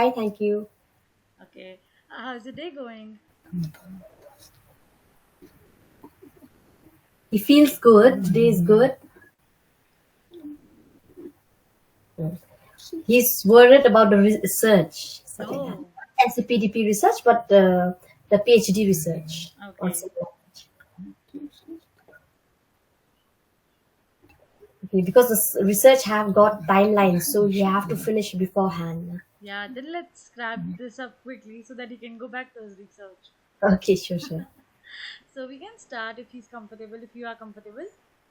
Fine, thank you. Okay. How's the day going? He feels good. Today is good. He's worried about the research, something like that. Oh, NCPDP research, but the PhD research on okay. civil language. Okay, because the research have got timelines, so you have to finish beforehand. Yeah, then let's wrap this up quickly so that he can go back to his research. Okay, sure, sure. So we can start if he's comfortable, if you are comfortable.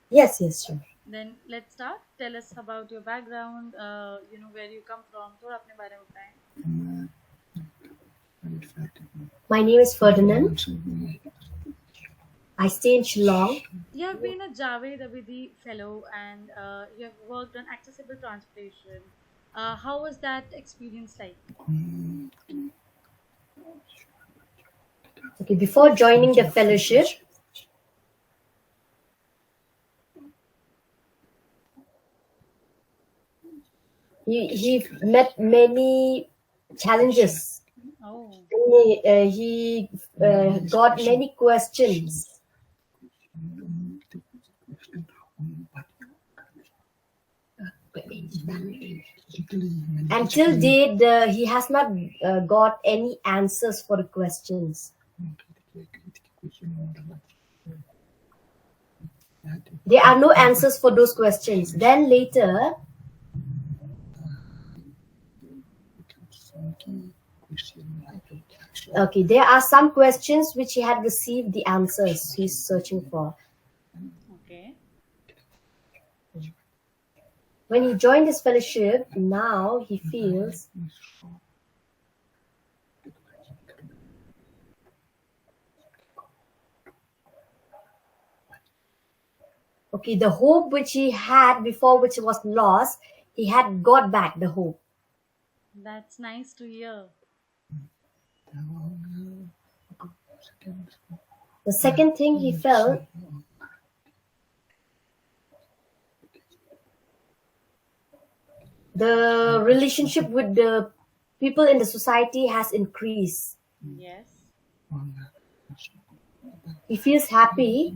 Yes, yes, sure. Then let's start. Tell us about your background, where you come from. थोड़ा अपने बारे में बताएं. My name is Ferdinand. I stay in Shillong. You have been a Javed Abidi fellow and you have worked on accessible transportation. How was that experience like? Okay, before joining the fellowship, he met many challenges. Oh, He got many questions. Until date, he has not got any answers for the questions. There are no answers for those questions. Then later, okay, there are some questions which he had received the answers he's searching for. okay. When he joined his fellowship, now he feels okay, the hope which he had before, which was lost, he had got back the hope. That's nice to hear. The second thing he felt, the relationship with the people in the society has increased. Yes. He feels happy.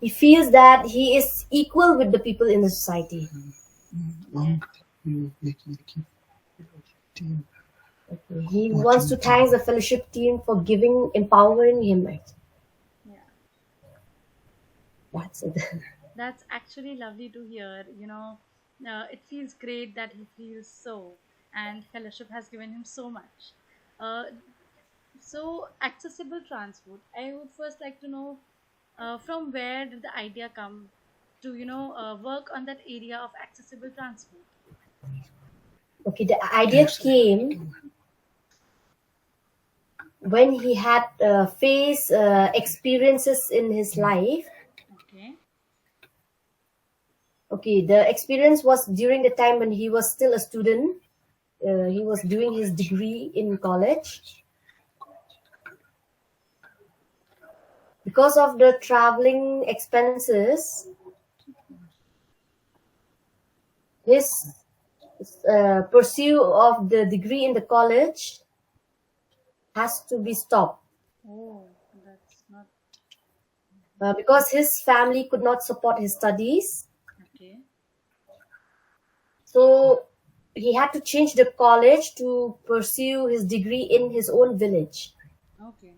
He feels that he is equal with the people in the society. Yes. He wants to thank the fellowship team for giving, empowering him. Yeah. That's it. That's actually lovely to hear. It feels great that he feels so, and fellowship has given him so much. Uh, so, accessible transport. I would first like to know from where did the idea come to, work on that area of accessible transport? Okay, the idea came when he had faced experiences in his life. Okay. Okay, the experience was during the time when he was still a student. He was doing his degree in college. Because of the traveling expenses, his pursuit of the degree in the college has to be stopped Oh, that's not because his family could not support his studies. okay. So he had to change the college to pursue his degree in his own village. Okay.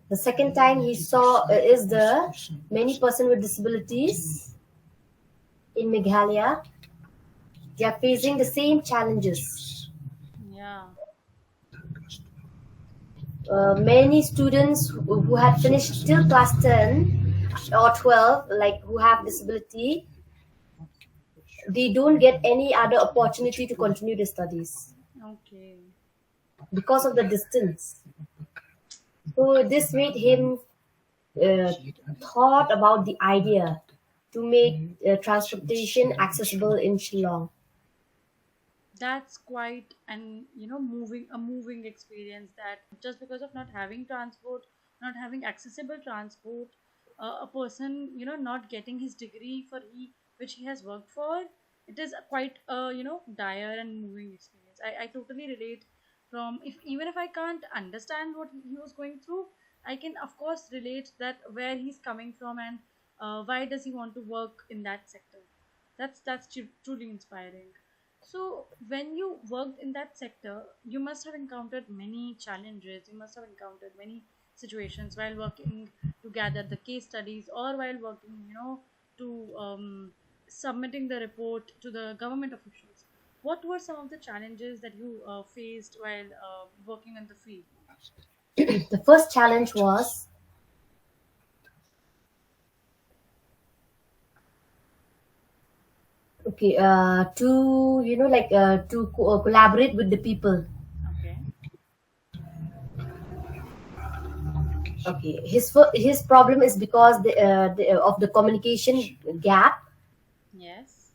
The second time he saw is the many person with disabilities in Meghalaya. They are facing the same challenges. Yeah. Many students who had finished till class 10 or 12, like who have disability, they don't get any other opportunity to continue their studies Okay. because of the distance. So this made him uh, thought about the idea to make transportation accessible in Shillong. That's quite an moving a moving experience that just because of not having transport, not having accessible transport, a person not getting his degree which he has worked for, it is a quite a dire and moving experience. I totally relate. From, if even if I can't understand what he was going through, I can of course relate that where he's coming from, and why does he want to work in that sector. That's truly inspiring. So when you worked in that sector, you must have encountered many challenges, you must have encountered many situations while working to gather the case studies, or while working, to submitting the report to the government officials. What were some of the challenges that you faced while working in the field? The first challenge was, okay, to collaborate with the people. Okay. Okay, his problem is because of the communication gap. Yes.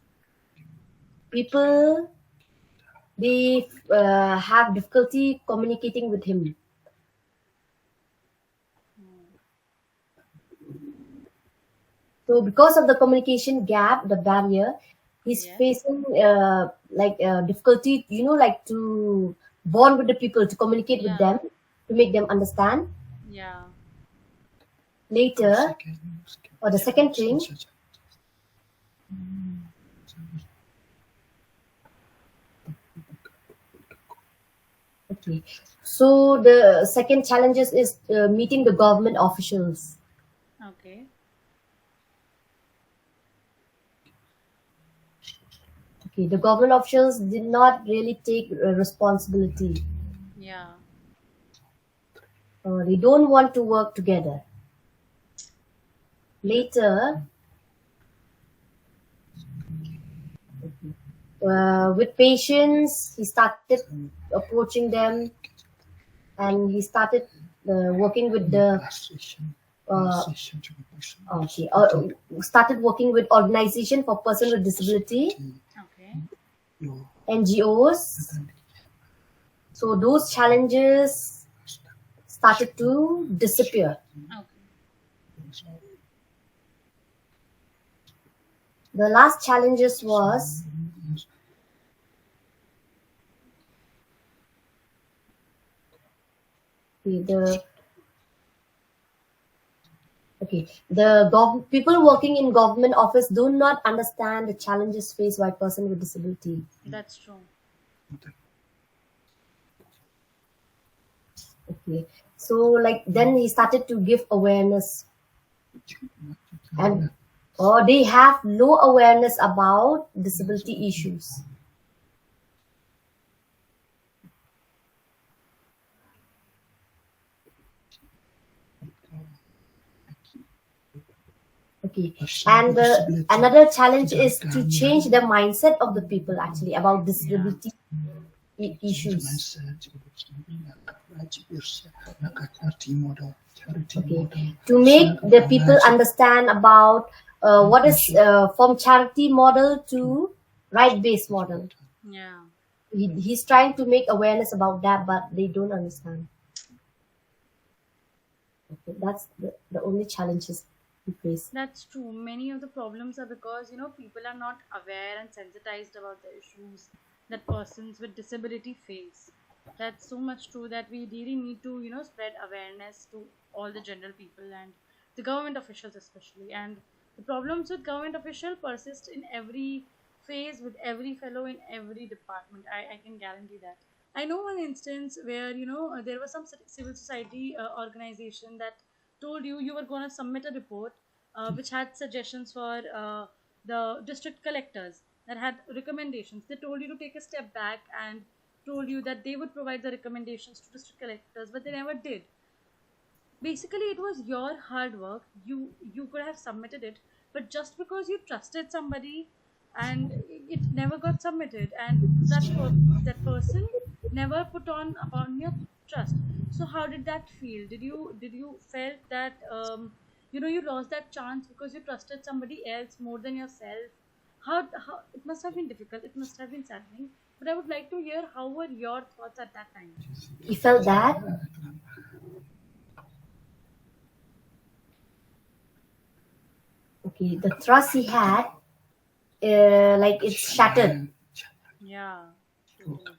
People, they have difficulty communicating with him. Hmm. So because of the communication gap, the barrier, he's Yes. facing difficulty, to bond with the people, to communicate with Yeah. them, to make them understand. Yeah. Later, or the second thing, okay. So the second challenges is meeting the government officials. Okay. Okay, the government officials did not really take responsibility. Yeah. They don't want to work together. Later, with patience, he started approaching them, and he started working with the uh, started working with organization for person with disability, Okay. NGOs. So those challenges started to disappear. Okay. The last challenges was, the okay, people working in government office do not understand the challenges faced by person with disability. That's true. Okay, so like then he started to give awareness, and or they have no awareness about disability issues. Okay, and another challenge is to change the mindset of the people actually about Yeah. disability issues. Okay, to make the people understand about what is from charity model to right based model. Yeah. He's trying to make awareness about that, but they don't understand. Okay, that's the only challenges we face. That's true. Many of the problems are because, people are not aware and sensitized about the issues that persons with disability face. That's so much true that we really need to, spread awareness to all the general people and the government officials especially. And the problems with government official persist in every phase with every fellow in every department. I can guarantee that. I know one instance where, there was some civil society organization that told you were going to submit a report which had suggestions for the district collectors that had recommendations. They told you to take a step back and told you that they would provide the recommendations to district collectors, but they never did. Basically, it was your hard work. You could have submitted it, but just because you trusted somebody and it never got submitted, and that person never put on upon your trust. So how did that feel? Did you felt that you lost that chance because you trusted somebody else more than yourself? How it must have been difficult, it must have been saddening, but I would like to hear how were your thoughts at that time. He felt that, okay, the trust he had, like it's shattered. Yeah, totally.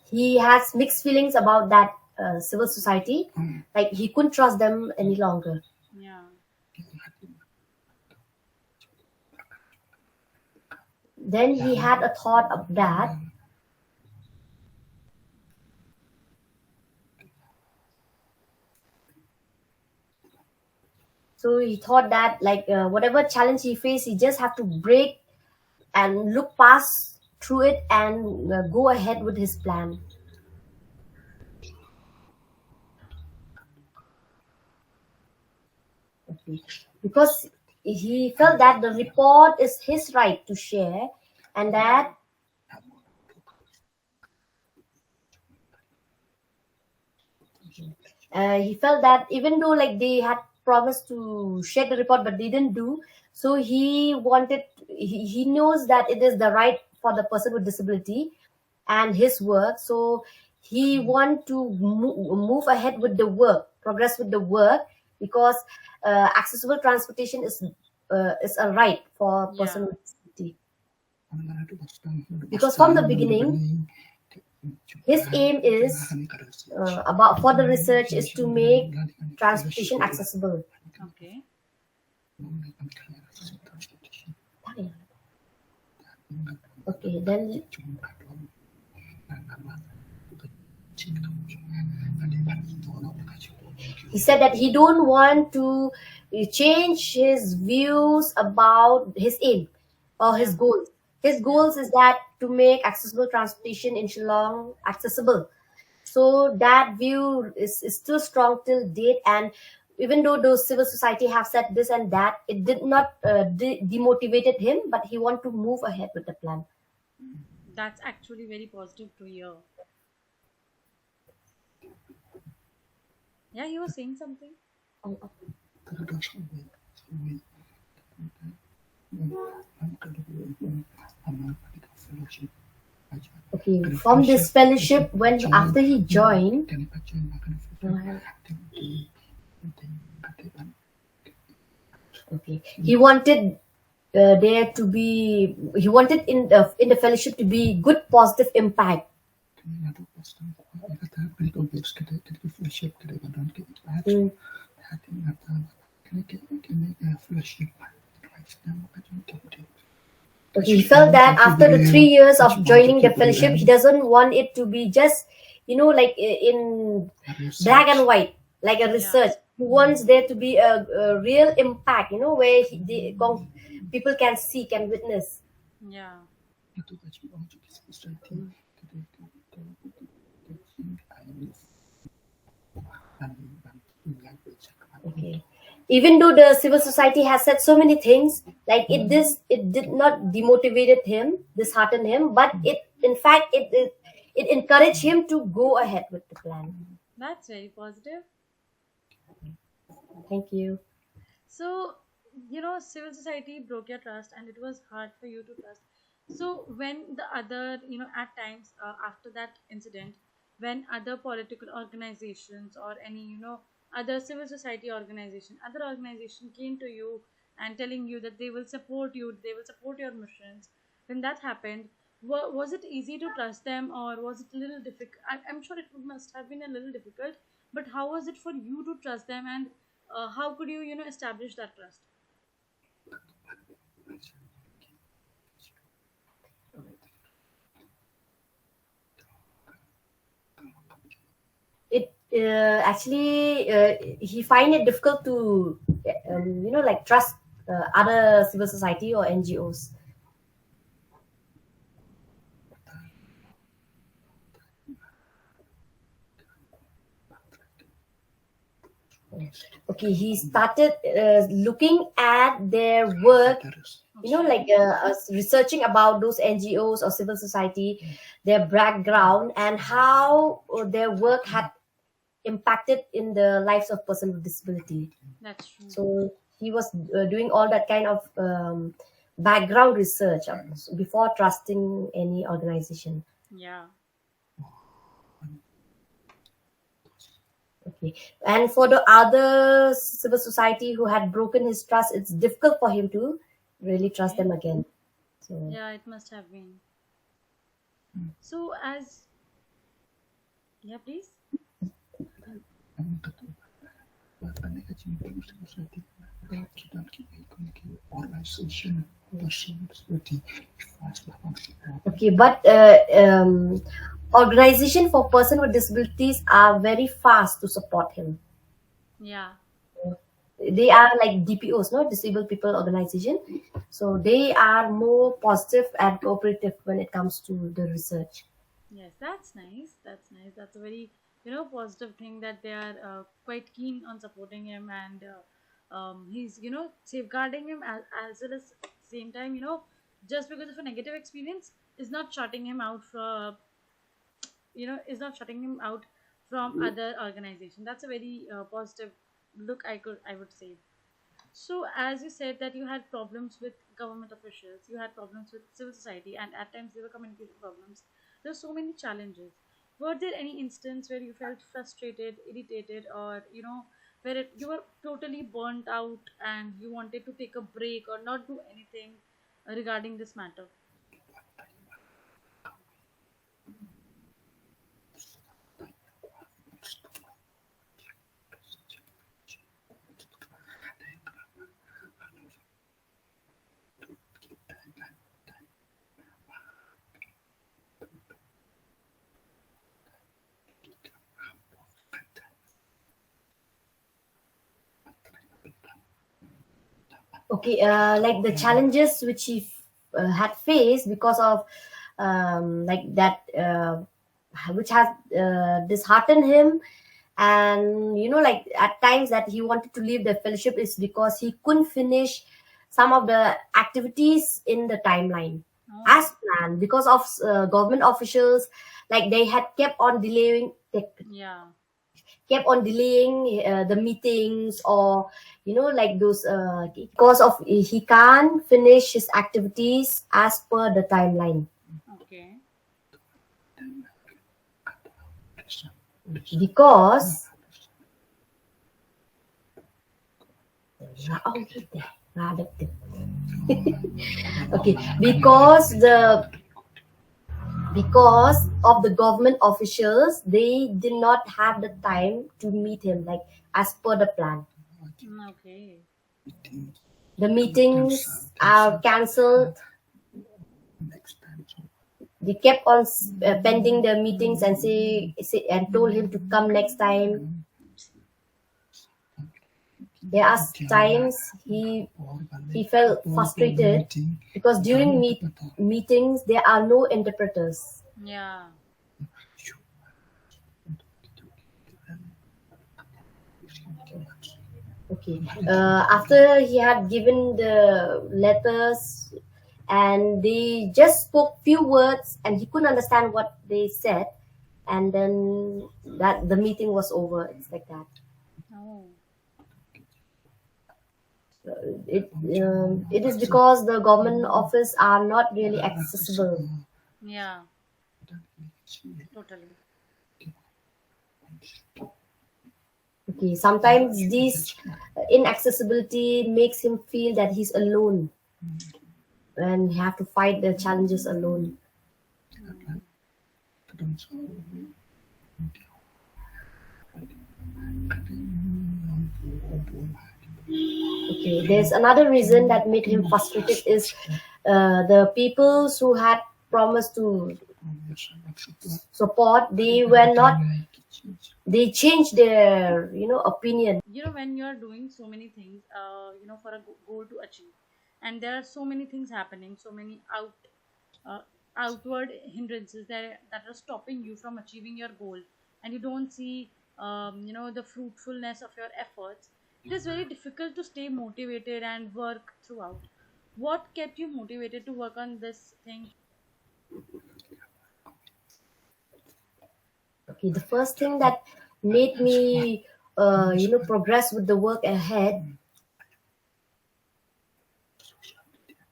He has mixed feelings about that civil society. Like he couldn't trust them any longer. Yeah. Then he had a thought of that. So he thought that like whatever challenge he faced, he just have to break and look past through it and go ahead with his plan. Okay. Because he felt that the report is his right to share, and Yeah. that he felt that even though like they had promised to share the report but they didn't do, so he knows that it is the right for the person with disability and his work, so he want to move ahead with the work, progress with the work, because accessible transportation is a right for a Yeah. person with disability. Because from the beginning his aim is about for the research is to make transportation accessible. Okay. Okay, then he said that he don't want to change his views about his aim or Yeah. his goals. His Yeah. goals is that to make accessible transportation in Shillong accessible. So that view is still strong till date, and even though those civil society have said this and that, it did not demotivated him, but he want to move ahead with the plan. That's actually very positive to hear. Yeah, you were saying something? Okay, from this fellowship, when after he joined, okay, he wanted there to be, he wanted in the fellowship to be good positive impact. Mm. Okay, he felt that after the 3 years of joining the fellowship, he doesn't want it to be just, like in black and white, like a Yeah. research. He wants there to be a real impact, where people can see, can witness. Yeah. Okay. Even though the civil society has said so many things, like it did not demotivated him, dishearten him, but in fact, it encouraged him to go ahead with the plan. That's very positive. Thank you. So, civil society broke your trust and it was hard for you to trust. So, when the other, at times after that incident, when other political organizations or any, other civil society organization, other organization came to you and telling you that they will support you, they will support your missions, when that happened, was it easy to trust them or was it a little difficult? I'm sure it must have been a little difficult, but how was it for you to trust them and how could you establish that trust? It actually he find it difficult to like trust other civil society or NGOs. Okay, he started looking at their work, Okay. like researching about those NGOs or civil society, their background, and how their work had impacted in the lives of person with disability. That's true. So he was doing all that kind of background research before trusting any organization. Yeah. Okay, and for the other civil society who had broken his trust, it's difficult for him to really trust Okay. them again. So Yeah, it must have been. So as yeah, please. okay, but organization for person with disabilities are very fast to support him. Yeah. They are like DPOs, no, disabled people organization. So they are more positive and cooperative when it comes to the research. Yes, that's nice. That's nice. That's a very, positive thing that they are quite keen on supporting him, and he's, safeguarding him as well as at the same time, just because of a negative experience is not shutting him out for, is not shutting him out from other organization. That's a very positive look. I would say. So, as you said that you had problems with government officials, you had problems with civil society, and at times there were communication problems. There were so many challenges. Were there any instance where you felt frustrated, irritated, or where you were totally burnt out and you wanted to take a break or not do anything regarding this matter? Okay, like the challenges which he had faced because of like that, which has disheartened him, and like at times that he wanted to leave the fellowship is because he couldn't finish some of the activities in the timeline Oh, as planned because of government officials, like they had yeah. kept on delaying the meetings, or like those because of he can't finish his activities as per the timeline, Okay. because okay, because of the government officials, they did not have the time to meet him like as per the plan. Okay. The meetings are cancelled. They kept on pending the meetings and say and told him to come next time. There are times he felt frustrated because during meetings there are no interpreters. Yeah. Okay. After he had given the letters and they just spoke few words and he couldn't understand what they said, and then that the meeting was over. It's like that. Oh. It is because the government office are not really accessible. Yeah. Totally. Okay, sometimes this inaccessibility makes him feel that he's alone and he have to fight the challenges alone. Mm. Okay, there's another reason that made him frustrated is the people who had promised to support, they were not, they changed their opinion. When you're doing so many things for a goal to achieve, and there are so many things happening, so many uh, outward hindrances that are stopping you from achieving your goal, and you don't see the fruitfulness of your efforts. It is very difficult to stay motivated and work throughout. What kept you motivated to work on this thing? Okay, the first thing that made me progress with the work ahead.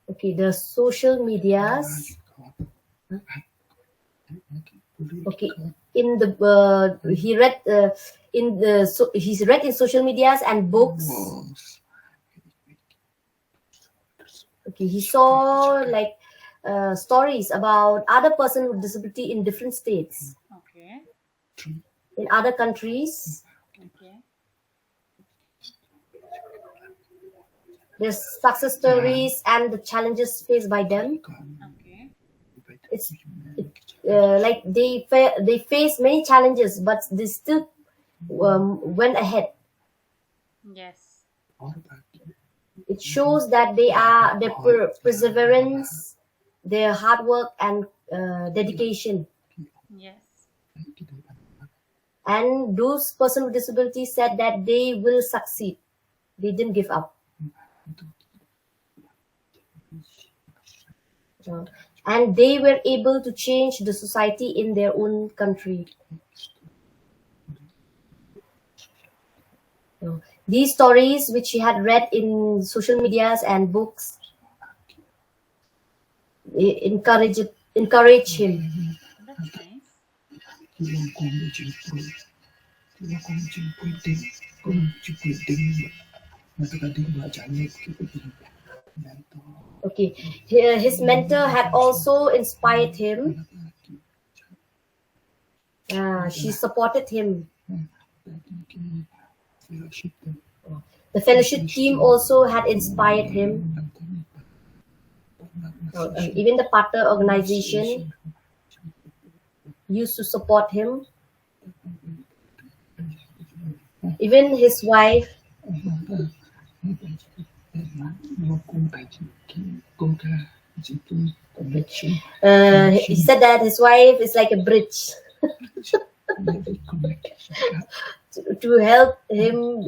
Okay, the social medias. Okay, in the he read in the so he's read in social medias and books. Okay, he saw like stories about other person with disability in different states, Okay. in other countries. Okay. Their success stories and the challenges faced by them. Okay. It's like they face many challenges, but they still went ahead. Yes. It shows that they are their perseverance, their hard work and dedication. Yes. And those person with disabilities said that they will succeed. They didn't give up. Uh, and they were able to change the society in their own country. These stories, which he had read in social medias and books, encourage him. That's nice. Okay, his mentor had also inspired him. She supported him. The fellowship team also had inspired him. Even the partner organization used to support him. Even his wife, he said that his wife is like a bridge to help him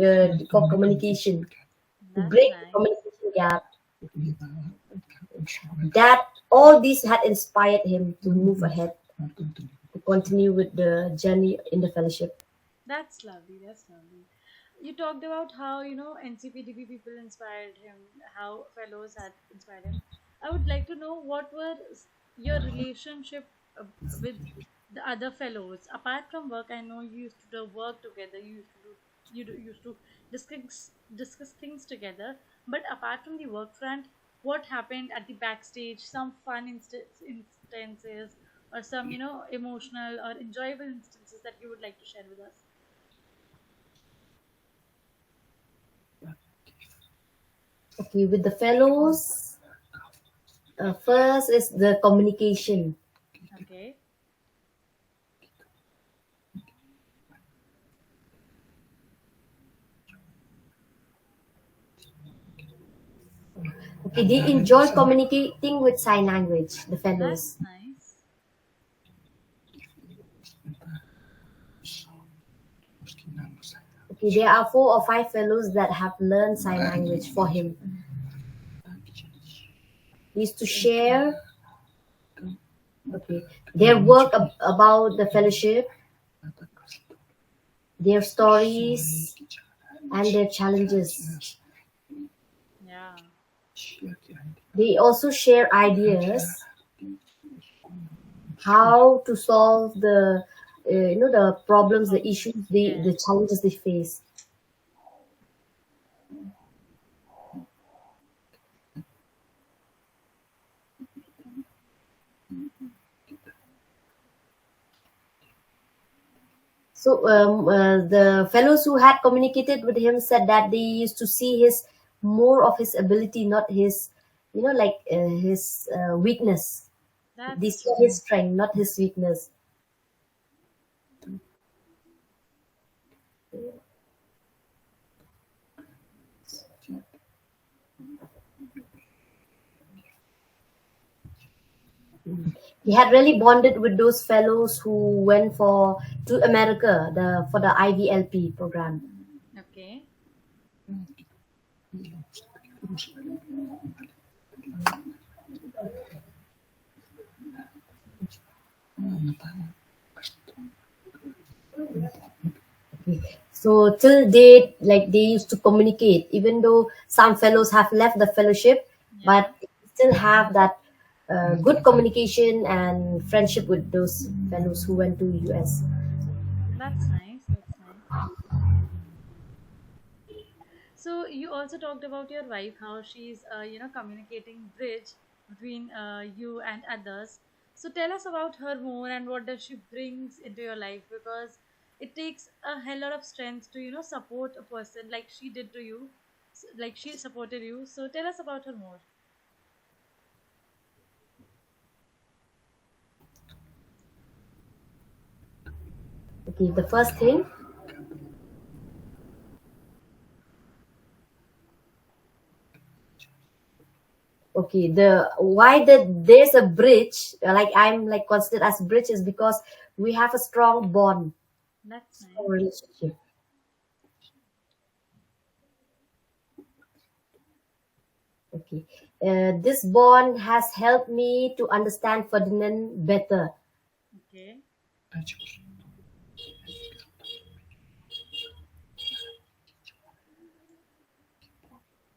for communication, to That's break the nice. communication gap. That all these had inspired him to move ahead, to continue with the journey in the fellowship. That's lovely. That's lovely. You talked about how, NCPDB people inspired him, how fellows had inspired him. I would like to know what were your relationship with the other fellows apart from work. I know you used to do work together. Used to discuss things together. But apart from the work front, what happened at the backstage? Some fun instances, or some emotional or enjoyable instances that you would like to share with us. Okay, with the fellows, first is the communication. Okay. Okay, they enjoy communicating with sign language, the That's fellows. nice. Okay, there are 4 or 5 fellows that have learned sign language for him. He used to share, okay, their work about the fellowship, their stories, and their challenges. Yeah, They also share ideas how to solve the the problems, the problems. issues, Yes, the challenges they face. So the fellows who had communicated with him said that they used to see his more of his ability, not his, like his weakness. They that's saw true. his strength, not his weakness. He had really bonded with those fellows who went to America for the IVLP program. Okay, So till date, like they used to communicate, even though some fellows have left the fellowship, yeah, but still have that good communication and friendship with those fellows who went to US. that's nice. That's nice. So you also talked about your wife, how she's, communicating bridge. between you and others. So tell us about her more and what does she brings into your life, because it takes a hell lot of strength to support a person like she did to you, like she supported you. So tell us about her more. Okay, the first thing. Okay, the why that there's a bridge, like I'm like considered as bridge, is because we have a strong bond, That's strong nice. relationship. Okay, this bond has helped me to understand Ferdinand better. Okay.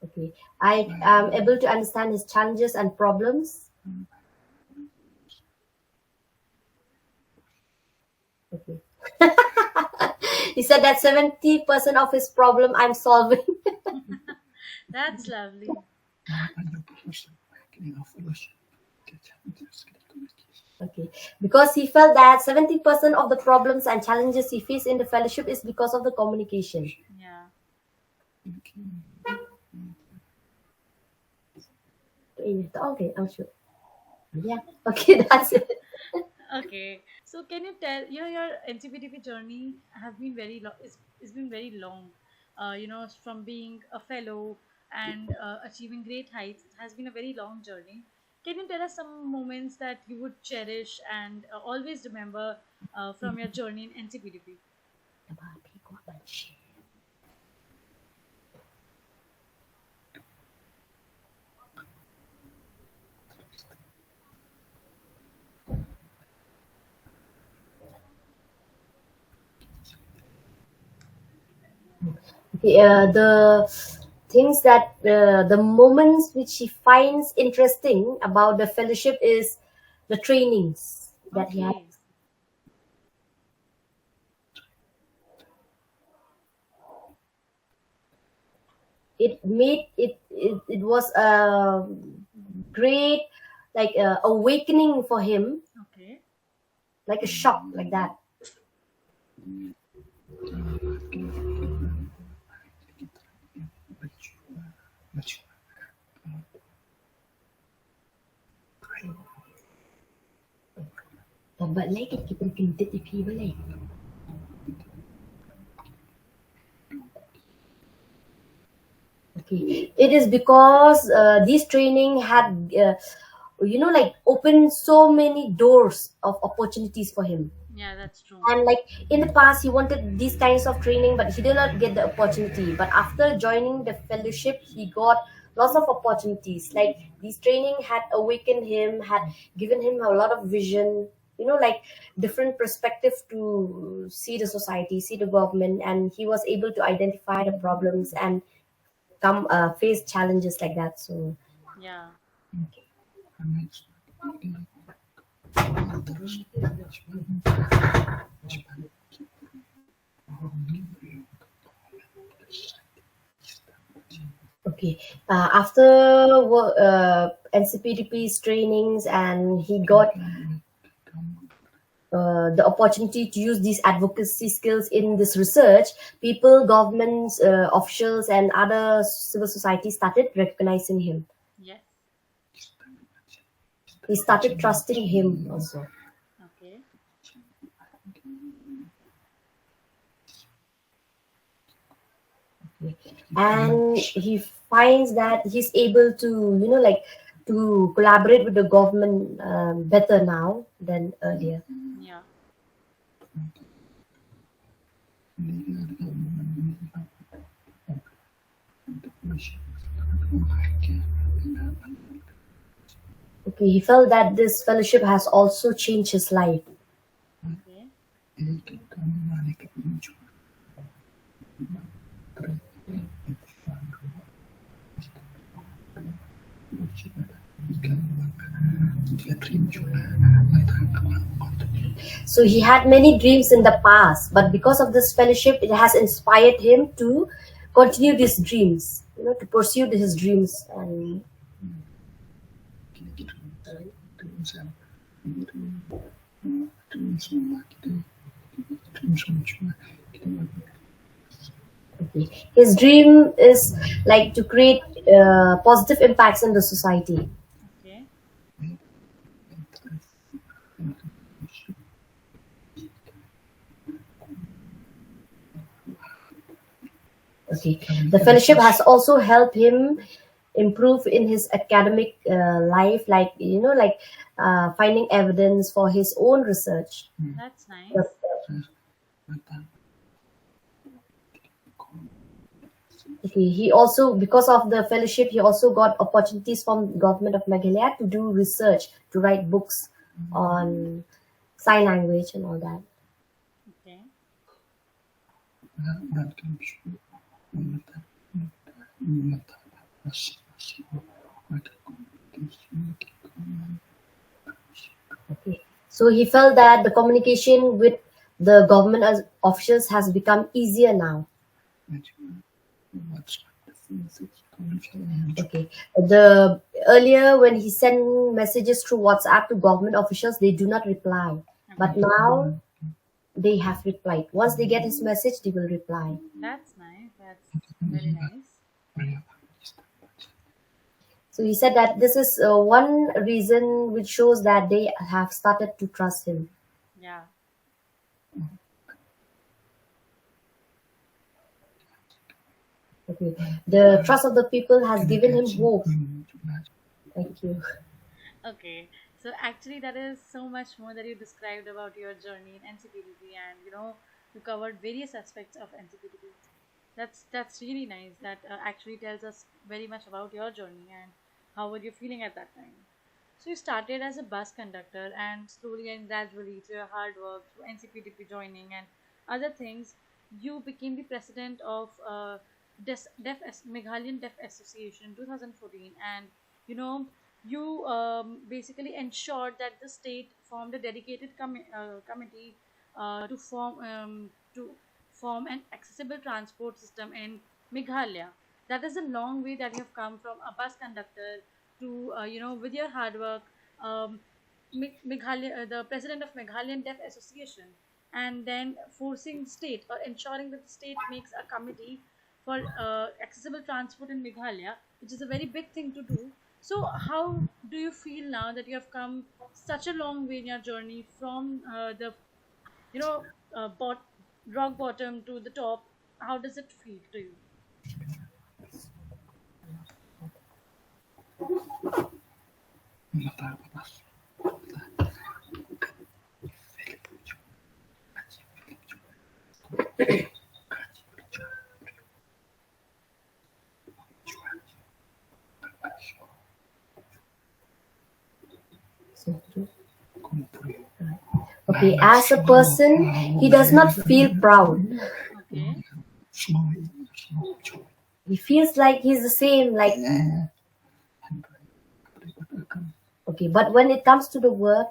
Okay, I am able to understand his challenges and problems. Okay, he said that 70% of his problem I'm solving. That's lovely. Okay, because he felt that 70% of the problems and challenges he faced in the fellowship is because of the communication. Yeah. Okay, I'm sure. Yeah. Okay, that's it. Okay. So can you tell, your NCPTP journey have been very long. It's been very long. From being a fellow and achieving great heights, it has been a very long journey. Can you tell us some moments that you would cherish and always remember from your journey in NCPTP? Okay, the things that the moments which he finds interesting about the fellowship is the trainings that he had. Okay. It made it was a great like awakening for him, Okay. like a shock like that. But like it keep on people like. Okay, it is because this training had, like opened so many doors of opportunities for him. Yeah, that's true. And like in the past, he wanted these kinds of training, but he did not get the opportunity. But after joining the fellowship, he got lots of opportunities. Like this training had awakened him, had given him a lot of vision. Like different perspective to see the society, see the government, and he was able to identify the problems and come face challenges like that. So Yeah. okay, after ncpdp's trainings, and he got the opportunity to use these advocacy skills in this research. People, governments, officials, and other civil society started recognizing him. Yes. He started trusting him also. Okay. And he finds that he's able to, like to collaborate with the government better now than earlier. Yeah. Okay, he felt that this fellowship has also changed his life. Okay. So he had many dreams in the past, but because of this fellowship, it has inspired him to continue these dreams, to pursue his dreams. And Okay. His dream is like to create positive impacts in the society. Okay. Okay. The fellowship has also helped him improve in his academic life, like like finding evidence for his own research. That's nice. Okay, he also, because of the fellowship, he also got opportunities from government of Meghalaya to do research, to write books on sign language and all that. Okay. Okay, so he felt that the communication with the government officials has become easier now. Okay, the earlier when he sent messages through WhatsApp to government officials, they do not reply, but Okay. now they have replied. Once they get his message, they will reply. That's nice. That's very nice. So he said that this is one reason which shows that they have started to trust him. Yeah. Okay. The trust of the people has given him hope. Thank you. Okay, so actually, that is so much more that you described about your journey in NCPDP, and you covered various aspects of NCPDP. That's really nice. That actually tells us very much about your journey and how were you feeling at that time. So you started as a bus conductor, and slowly and gradually, through your hard work, through NCPDP joining and other things, you became the president of Meghalayan Deaf Association in 2014, and you know you basically ensured that the state formed a dedicated committee to form an accessible transport system in Meghalaya. That is a long way that you have come from a bus conductor to with your hard work, um, the president of Meghalayan Deaf Association, and then forcing the state or ensuring that the state makes a committee for accessible transport in Meghalaya, which is a very big thing to do. So, how do you feel now that you have come such a long way in your journey from the you know rock bottom to the top? How does it feel to you? Okay, as a person, he does not feel proud. Okay, He feels like he's the same, like okay. But when it comes to the work,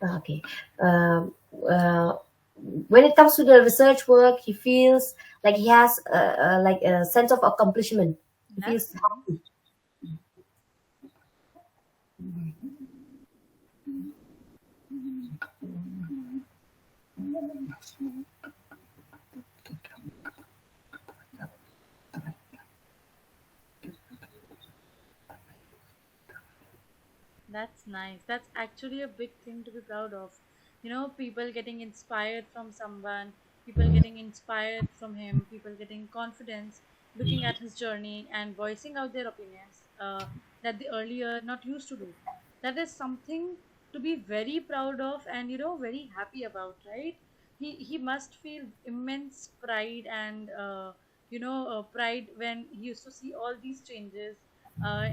okay, um, uh, when it comes to the research work, he feels like he has like a sense of accomplishment. He that's feels nice. happy. That's nice. That's actually a big thing to be proud of. People getting inspired from someone, people getting inspired from him, people getting confidence, looking at his journey and voicing out their opinions that they earlier not used to do. That is something to be very proud of and very happy about, right? He must feel immense pride and pride when he used to see all these changes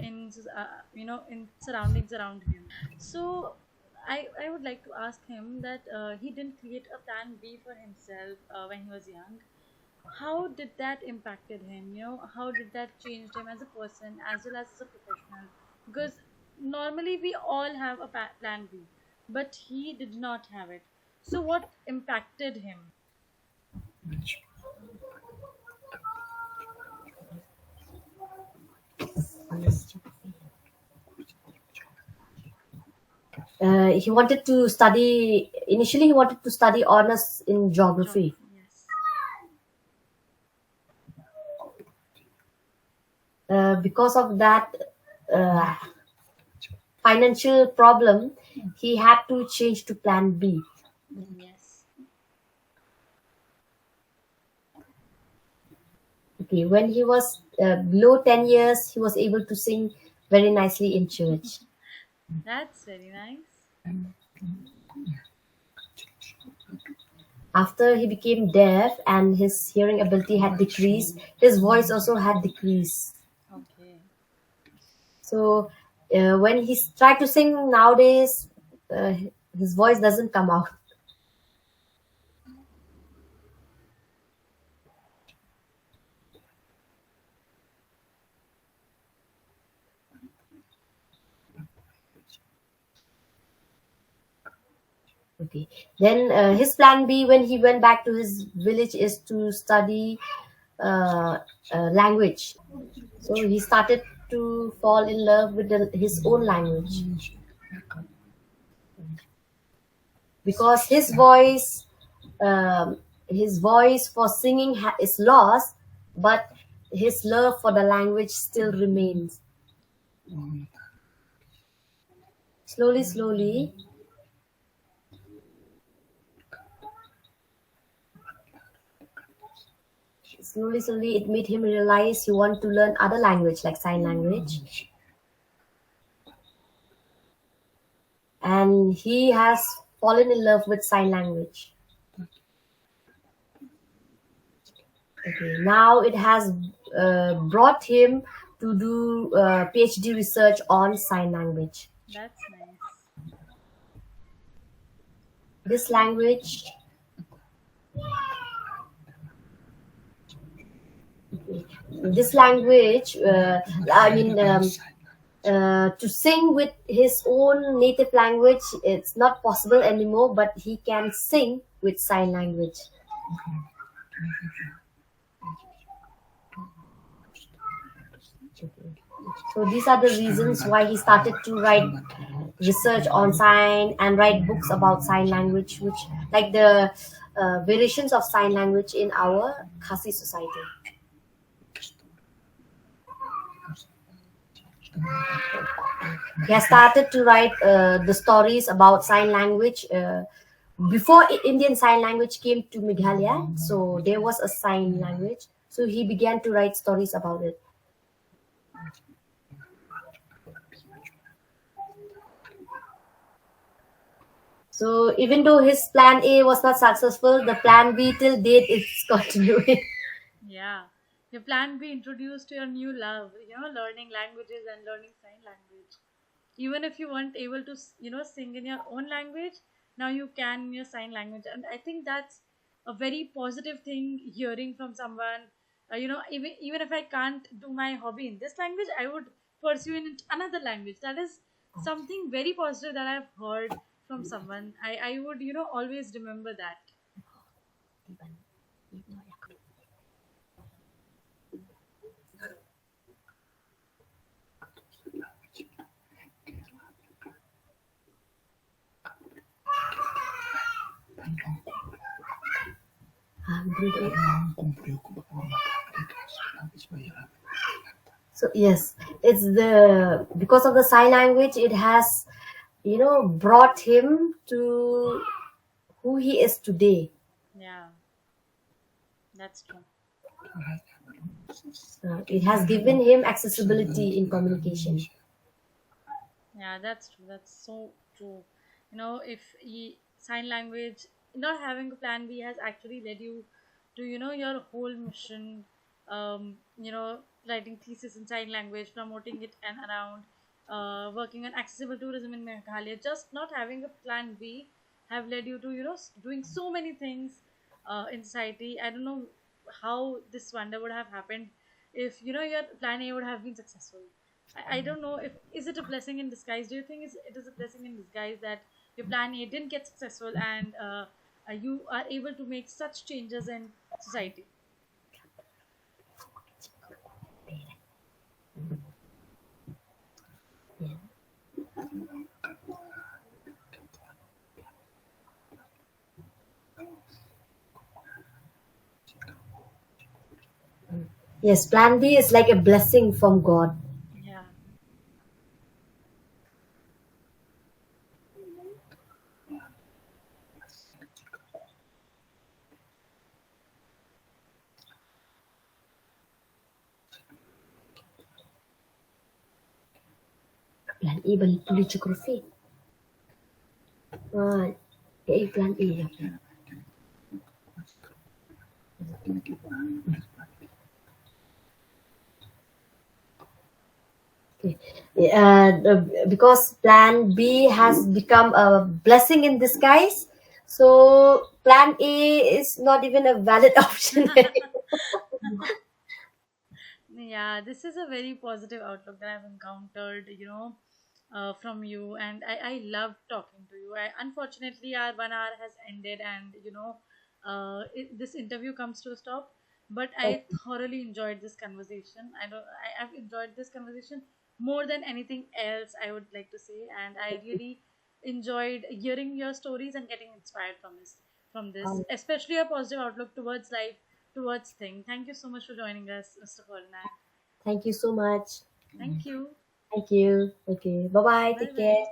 in surroundings around him. So I would like to ask him that he didn't create a plan B for himself when he was young. How did that impacted him? How did that changed him as a person as well as a professional? Because normally we all have a plan B, but he did not have it. So what impacted him? He wanted to study, initially he wanted to study honors in geography. Geography, yes. Because of that uh, financial problem, he had to change to plan B. Yes. Okay, when he was below 10 years, he was able to sing very nicely in church. That's very nice. After he became deaf and his hearing ability had decreased, his voice also had decreased. Okay. So when he tried to sing nowadays, uh, his voice doesn't come out. Okay. Then his plan B when he went back to his village is to study uh, language. So he started to fall in love with his own language because his voice for singing is lost, but his love for the language still remains. Slowly, slowly, slowly, it made him realize he wanted to learn other language like sign language, and he has fallen in love with sign language. Okay, now it has brought him to do PhD research on sign language. That's nice. This language, this language, I mean, to sing with his own native language, it's not possible anymore. But he can sing with sign language. So these are the reasons why he started to write research on sign and write books about sign language, which like the variations of sign language in our Khasi society. He has started to write the stories about sign language before Indian Sign Language came to Meghalaya. So there was a sign language. So he began to write stories about it. So even though his plan A was not successful, the plan B till date is continuing. Yeah. Your plan be introduced to your new love, learning languages and learning sign language. Even if you weren't able to, sing in your own language, now you can in your sign language. And I think that's a very positive thing hearing from someone. Even if I can't do my hobby in this language, I would pursue in another language. That is something very positive that I've heard from someone. I would, always remember that. So yes, it's the because of the sign language, it has brought him to who he is today. Yeah, that's true. It has given him accessibility in communication. Yeah, that's true. That's so true. If sign language, not having a plan B has actually led you to, your whole mission, writing thesis in sign language, promoting it and around, working on accessible tourism in Meghalaya. Just not having a plan B have led you to, doing so many things in society. I don't know how this wonder would have happened if, your plan A would have been successful. I don't know if is it a blessing in disguise. Do you think it is a blessing in disguise that your plan A didn't get successful and you are able to make such changes in society? Yes, plan B is like a blessing from God. Yeah. Plan E boleh cukup fit. Ah, plan E. Okay. Okay. Because plan B has become a blessing in disguise, so plan A is not even a valid option. Yeah, this is a very positive outlook that I've encountered, from you, and I love talking to you. Unfortunately, our 1 hour has ended, and this interview comes to a stop. But I Okay. thoroughly enjoyed this conversation. I've enjoyed this conversation more than anything else, I would like to say, and I really enjoyed hearing your stories and getting inspired from this, Um, especially a positive outlook towards life, towards things. Thank you so much for joining us, Mr. Ferdinand. Thank you so much. Thank you. Thank you. Okay. Bye bye. Bye Take bye. care.